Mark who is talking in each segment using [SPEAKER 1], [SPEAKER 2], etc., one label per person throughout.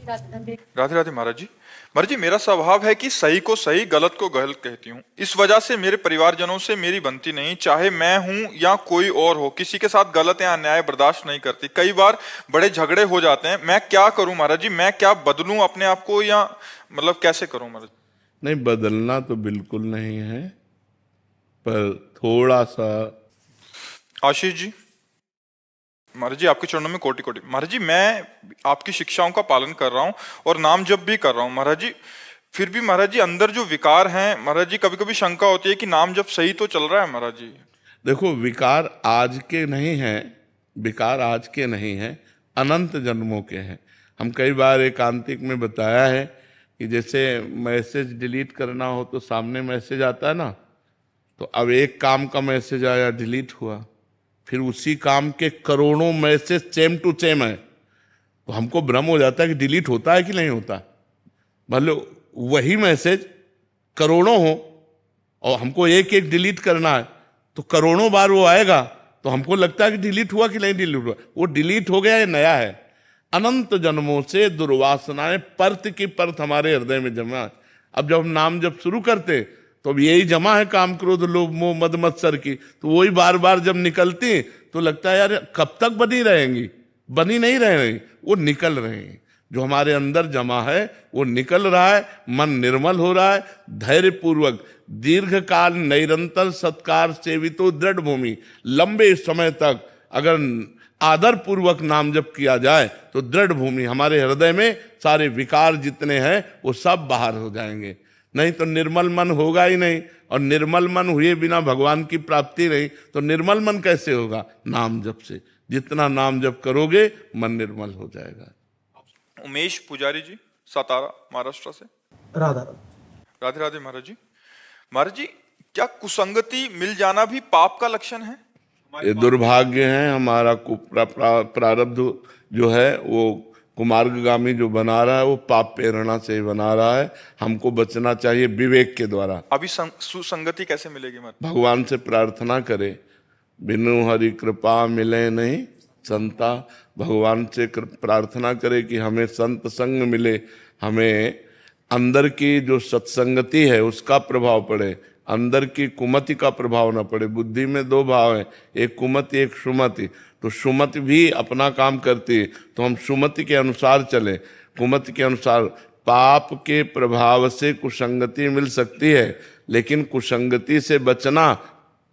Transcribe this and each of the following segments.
[SPEAKER 1] राधे राधे महाराज जी। महाराज जी, मेरा स्वभाव है कि सही को सही, गलत को गलत कहती हूँ। इस वजह से मेरे परिवारजनों से मेरी बनती नहीं, चाहे मैं हूँ या कोई और हो। किसी के साथ गलत या अन्याय बर्दाश्त नहीं करती। कई बार बड़े झगड़े हो जाते हैं। मैं क्या करूं महाराज जी? मैं क्या बदलूं अपने आप को, या मतलब कैसे करूं महाराज?
[SPEAKER 2] नहीं, बदलना तो बिल्कुल नहीं है, पर थोड़ा सा।
[SPEAKER 1] आशीष जी, महाराज जी आपके चरणों में कोटि कोटि। महाराज जी, मैं आपकी शिक्षाओं का पालन कर रहा हूँ और नाम जप भी कर रहा हूँ महाराज जी। फिर भी महाराज जी अंदर जो विकार हैं महाराज जी, कभी कभी शंका होती है कि नाम जप सही तो चल रहा है महाराज जी।
[SPEAKER 2] देखो, विकार आज के नहीं हैं, विकार आज के नहीं हैं, अनंत जन्मों के हैं। हम कई बार एकांतिक में बताया है कि जैसे मैसेज डिलीट करना हो तो सामने मैसेज आता है ना, तो अब एक काम का मैसेज आया, डिलीट हुआ, फिर उसी काम के करोड़ों मैसेज सेम टू सेम है, तो हमको भ्रम हो जाता है कि डिलीट होता है कि नहीं होता। मतलब वही मैसेज करोड़ों हो और हमको एक एक डिलीट करना है, तो करोड़ों बार वो आएगा, तो हमको लगता है कि डिलीट हुआ कि नहीं डिलीट हुआ। वो डिलीट हो गया, ये नया है। अनंत जन्मों से दुर्वासनाएं परत की परत हमारे हृदय में जमा है। अब जब हम नाम जब शुरू करते तो अब यही जमा है, काम क्रोध लोभ मोह मद मत्सर की, तो वही बार बार जब निकलती तो लगता है यार कब तक बनी रहेंगी, बनी नहीं रहे, वो निकल रहे हैं। जो हमारे अंदर जमा है वो निकल रहा है, मन निर्मल हो रहा है। धैर्य पूर्वक दीर्घ काल निरंतर सत्कार सेवितो दृढ़ भूमि, लंबे समय तक अगर आदर पूर्वक नाम जप किया जाए तो दृढ़ भूमि, हमारे हृदय में सारे विकार जितने हैं वो सब बाहर हो जाएंगे। नहीं तो निर्मल मन होगा ही नहीं, और निर्मल मन हुए बिना भगवान की प्राप्ति नहीं। तो निर्मल मन कैसे होगा? नाम जप से। जितना नाम जप करोगे मन निर्मल हो जाएगा।
[SPEAKER 1] उमेश पुजारी जी, सातारा महाराष्ट्र से।
[SPEAKER 3] राधा
[SPEAKER 1] राधे राधे महाराज जी। महाराज जी, क्या कुसंगति मिल जाना भी पाप का लक्षण है?
[SPEAKER 2] ये दुर्भाग्य है हमारा। प्रारब्ध जो है वो कुमार्गगामी जो बना रहा है वो पाप प्रेरणा से ही बना रहा है। हमको बचना चाहिए विवेक के द्वारा।
[SPEAKER 1] अभी सुसंगति कैसे मिलेगी महाराज?
[SPEAKER 2] भगवान से प्रार्थना करे, बिनु हरि कृपा मिले नहीं संता। भगवान से प्रार्थना करे कि हमें संत संग मिले, हमें अंदर की जो सत्संगति है उसका प्रभाव पड़े, अंदर की कुमति का प्रभाव न पड़े। बुद्धि में दो भाव है, एक कुमति एक सुमति। तो सुमति भी अपना काम करती है, तो हम सुमति के अनुसार चले, कुमति के अनुसार। पाप के प्रभाव से कुसंगति मिल सकती है, लेकिन कुसंगति से बचना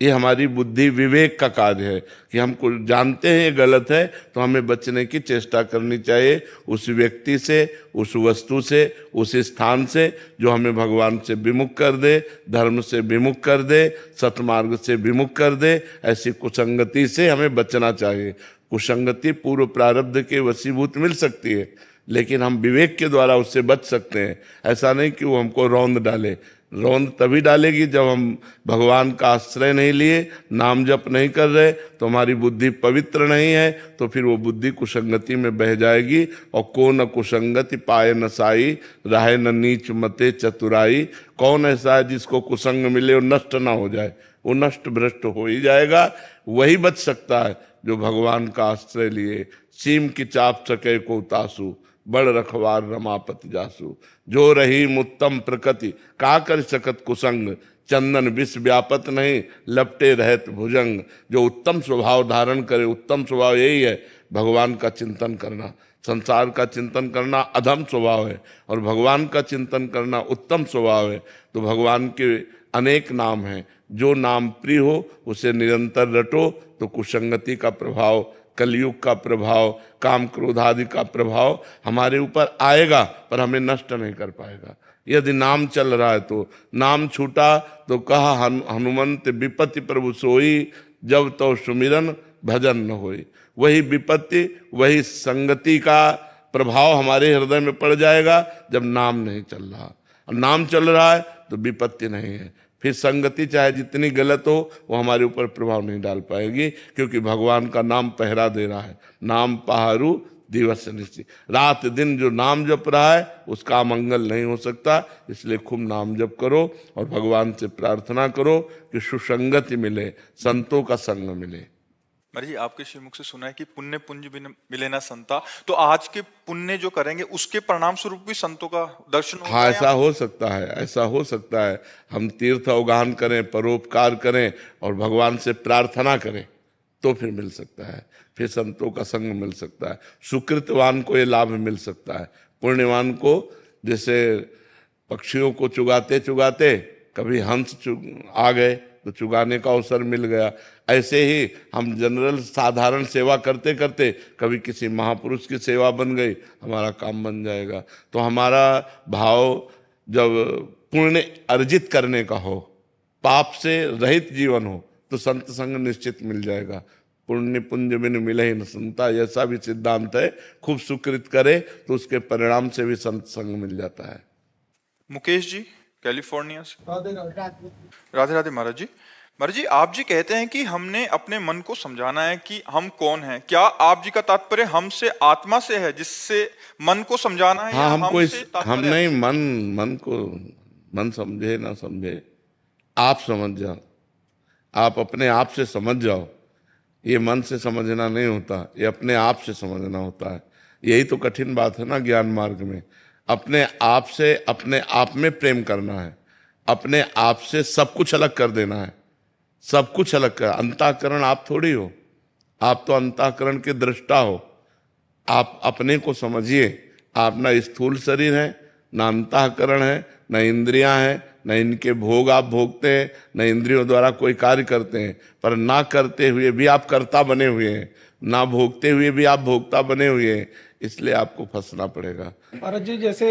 [SPEAKER 2] ये हमारी बुद्धि विवेक का कार्य है कि हम जानते हैं ये गलत है, तो हमें बचने की चेष्टा करनी चाहिए उस व्यक्ति से, उस वस्तु से, उस स्थान से जो हमें भगवान से विमुख कर दे, धर्म से विमुख कर दे, सतमार्ग से विमुख कर दे। ऐसी कुसंगति से हमें बचना चाहिए। कुसंगति पूर्व प्रारब्ध के वशीभूत मिल सकती है, लेकिन हम विवेक के द्वारा उससे बच सकते हैं। ऐसा नहीं कि वो हमको रौंद डाले। रौंद तभी डालेगी जब हम भगवान का आश्रय नहीं लिए, नाम जप नहीं कर रहे, तो हमारी बुद्धि पवित्र नहीं है, तो फिर वो बुद्धि कुसंगति में बह जाएगी। और को न कुसंगति पाए न साई, राहे न नीच मते चतुराई। कौन ऐसा है जिसको कुसंग मिले और नष्ट ना हो जाए? वो नष्ट भ्रष्ट हो ही जाएगा। वही बच सकता है जो भगवान का आश्रय लिए। सीम की चाप सके को तासु, बड़ रखवार रमापति जासु। जो रही मुत्तम प्रकृति, का कर सकत कुसंग। चंदन विष व्यापत नहीं, लपटे रहत भुजंग। जो उत्तम स्वभाव धारण करे, उत्तम स्वभाव यही है भगवान का चिंतन करना। संसार का चिंतन करना अधम स्वभाव है और भगवान का चिंतन करना उत्तम स्वभाव है। तो भगवान के अनेक नाम हैं, जो नाम प्रिय हो उसे निरंतर रटो, तो कुसंगति का प्रभाव, कलयुग का प्रभाव, काम क्रोध आदि का प्रभाव हमारे ऊपर आएगा, पर हमें नष्ट नहीं कर पाएगा। यदि नाम चल रहा है तो नाम छूटा तो कहा हनुमंत विपत्ति प्रभु सोई, जब तो सुमिरन भजन न होई। वही विपत्ति, वही संगति का प्रभाव हमारे हृदय में पड़ जाएगा जब नाम नहीं चल रहा। और नाम चल रहा है तो विपत्ति नहीं है, फिर संगति चाहे जितनी गलत हो वो हमारे ऊपर प्रभाव नहीं डाल पाएगी, क्योंकि भगवान का नाम पहरा दे रहा है। नाम पहारू दिवस निश्चित, रात दिन जो नाम जप रहा है उसका मंगल नहीं हो सकता। इसलिए खूब नाम जप करो और भगवान से प्रार्थना करो कि सुसंगति मिले, संतों का संग मिले।
[SPEAKER 1] महाराज जी आपके श्रीमुख से सुना है कि पुण्य पुंज बिन मिले ना संता, तो आज के पुण्य जो करेंगे उसके परिणाम स्वरूप भी संतों का दर्शन होगा
[SPEAKER 2] हाँ,
[SPEAKER 1] या
[SPEAKER 2] ऐसा हो सकता है, ऐसा हो सकता है। हम तीर्थ अवगाहन करें, परोपकार करें और भगवान से प्रार्थना करें तो फिर मिल सकता है, फिर संतों का संग मिल सकता है। सुकृतवान को ये लाभ मिल सकता है। पुण्यवान को जैसे पक्षियों को चुगाते चुगाते कभी आ गए तो चुगाने का अवसर मिल गया, ऐसे ही हम जनरल साधारण सेवा करते करते कभी किसी महापुरुष की सेवा बन गई, हमारा काम बन जाएगा। तो हमारा भाव जब पुण्य अर्जित करने का हो, पाप से रहित जीवन हो, तो संत संग निश्चित मिल जाएगा। पुण्य पुंज बिन मिले न संता, ऐसा भी सिद्धांत है। खूब सुकृत करे तो उसके परिणाम से भी संत संग मिल जाता है।
[SPEAKER 1] मुकेश जी कैलिफोर्निया से।
[SPEAKER 3] राधे राधे।
[SPEAKER 1] राधे राधे महाराज जी। महाराज जी आप जी कहते हैं कि हमने अपने मन को समझाना है कि हम कौन हैं। क्या आप जी का तात्पर्य हमसे आत्मा से है जिससे मन को समझाना है?
[SPEAKER 2] हाँ,
[SPEAKER 1] या
[SPEAKER 2] हमको
[SPEAKER 1] हमसे तात्पर्य
[SPEAKER 2] हम नहीं, मन को मन समझे ना समझे, आप समझ जाओ, आप अपने आप से समझ जाओ। ये मन से समझना नहीं होता, ये अपने आप से समझना होता है। यही तो कठिन बात है ना ज्ञान मार्ग में। अपने आप से अपने आप में प्रेम करना है, अपने आप से सब कुछ अलग कर देना है, सब कुछ अलग कर। अंतःकरण आप थोड़ी हो, आप तो अंतःकरण के दृष्टा हो। आप अपने को समझिए, आप ना स्थूल शरीर है, ना अंतःकरण है, न इंद्रियां हैं, न इनके भोग आप भोगते हैं, न इंद्रियों द्वारा कोई कार्य करते हैं। पर ना करते हुए भी आप कर्ता बने हुए हैं, ना भोगते हुए भी आप भोक्ता बने हुए हैं। इसलिए आपको फंसना पड़ेगा।
[SPEAKER 3] महाराज जी जैसे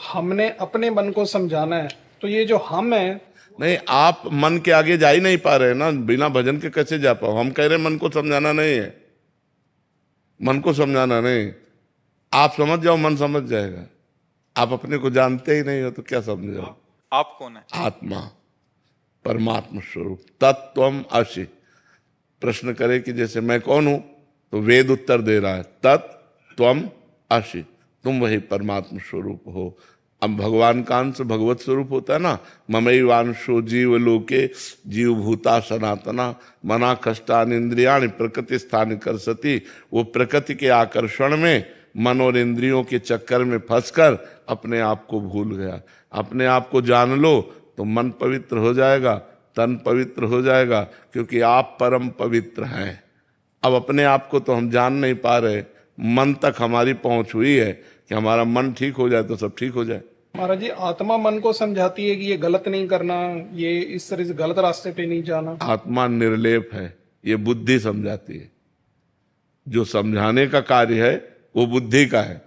[SPEAKER 3] हमने अपने मन को समझाना है, तो ये जो हम है,
[SPEAKER 2] नहीं, आप मन के आगे जा ही नहीं पा रहे ना, बिना भजन के कैसे जा पाओ। हम कह रहे मन को समझाना नहीं है, मन को समझाना नहीं। आप समझ जाओ, मन समझ जाएगा। आप अपने को जानते ही नहीं हो तो क्या समझो।
[SPEAKER 1] आप कौन है?
[SPEAKER 2] आत्मा, परमात्मा स्वरूप, तत्त्वम असि। प्रश्न करे कि जैसे मैं कौन हूं, तो वेद उत्तर दे रहा है, तत्त्वम असि, तुम वही परमात्मा स्वरूप हो। अब भगवान का अंश भगवत स्वरूप होता है ना। ममैवांशो जीव लोके जीव भूता सनातना मना कष्टान इंद्रियाण प्रकृति स्थान कर सती। वो प्रकृति के आकर्षण में मन और इंद्रियों के चक्कर में फंसकर अपने आप को भूल गया। अपने आप को जान लो तो मन पवित्र हो जाएगा, तन पवित्र हो जाएगा, क्योंकि आप परम पवित्र हैं। अब अपने आप को तो हम जान नहीं पा रहे, मन तक हमारी पहुंच हुई है कि हमारा मन ठीक हो जाए तो सब ठीक हो जाए।
[SPEAKER 3] महाराज जी आत्मा मन को समझाती है कि ये गलत नहीं करना, ये इस तरह से गलत रास्ते पे नहीं जाना।
[SPEAKER 2] आत्मा निर्लेप है, ये बुद्धि समझाती है। जो समझाने का कार्य है वो बुद्धि का है,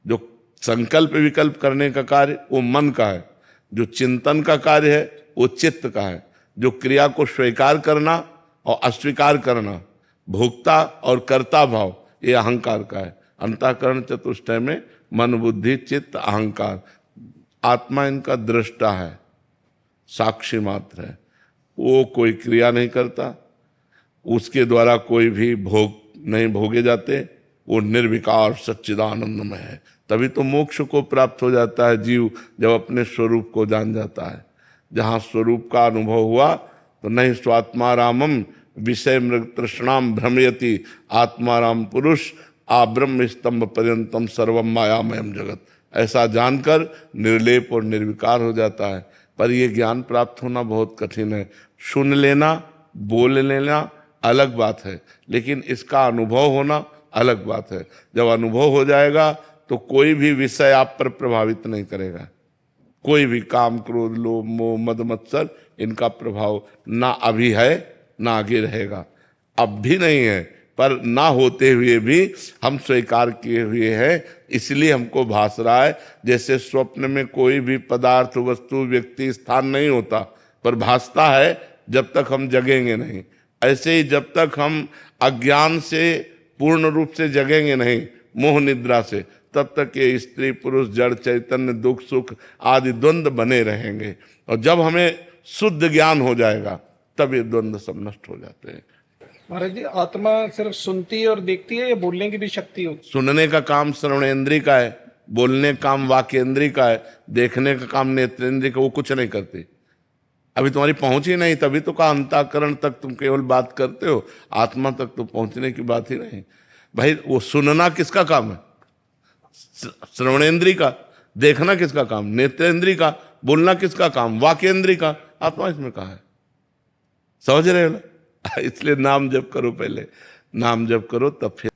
[SPEAKER 2] जो संकल्प विकल्प करने का कार्य वो मन का है, जो चिंतन का कार्य है वो चित्त का है, जो क्रिया को स्वीकार करना और अस्वीकार करना, भोक्ता और कर्ता भाव, ये अहंकार का है। अंतःकरण चतुष्टय में मन बुद्धि चित्त अहंकार। आत्मा इनका दृष्टा है, साक्षी मात्र है। वो कोई क्रिया नहीं करता, उसके द्वारा कोई भी भोग नहीं भोगे जाते। वो निर्विकार सच्चिदानंदमय है। तभी तो मोक्ष को प्राप्त हो जाता है जीव, जब अपने स्वरूप को जान जाता है। जहाँ स्वरूप का अनुभव हुआ तो नहीं स्वात्मारामम विषय मृग तृष्णाम भ्रमयति आत्माराम पुरुष आ ब्रह्म स्तंभ पर्यंतम सर्वम मायामयम जगत। ऐसा जानकर निर्लेप और निर्विकार हो जाता है। पर यह ज्ञान प्राप्त होना बहुत कठिन है। सुन लेना, बोल लेना अलग बात है, लेकिन इसका अनुभव होना अलग बात है। जब अनुभव हो जाएगा तो कोई भी विषय आप पर प्रभावित नहीं करेगा। कोई भी काम क्रोध लोभ मोह मद मत्सर, इनका प्रभाव ना अभी है ना आगे रहेगा। अब भी नहीं है, पर ना होते हुए भी हम स्वीकार किए हुए हैं। इसलिए हमको भास रहा है जैसे स्वप्न में कोई भी पदार्थ वस्तु व्यक्ति स्थान नहीं होता, पर भासता है जब तक हम जगेंगे नहीं। ऐसे ही जब तक हम अज्ञान से पूर्ण रूप से जगेंगे नहीं, मोह निद्रा से, तब तक ये स्त्री पुरुष जड़ चैतन्य दुख सुख आदि द्वंद्व बने रहेंगे। और जब हमें शुद्ध ज्ञान हो जाएगा तब ये द्वंद्व सब नष्ट हो जाते हैं।
[SPEAKER 3] महाराज जी आत्मा सिर्फ सुनती है और देखती है या बोलने की भी शक्ति होती
[SPEAKER 2] सुनने का काम श्रवणेन्द्रिय का है, बोलने का काम वाक्येंद्रिय का है, देखने का काम नेत्रेंद्रिय का। वो कुछ नहीं करती, अभी तुम्हारी पहुंच ही नहीं, तभी तो कहा अंतःकरण तक तुम केवल बात करते हो, आत्मा तक तो पहुंचने की बात ही नहीं। भाई वो सुनना किसका काम है? श्रवणेन्द्रिय का। देखना किसका काम? नेत्रेंद्रिय का। बोलना किसका काम? वाक्येंद्रिय का। आत्मा इसमें कहा है, समझ रहे हो ना? इसलिए नाम जप करो, पहले नाम जप करो, तब फिर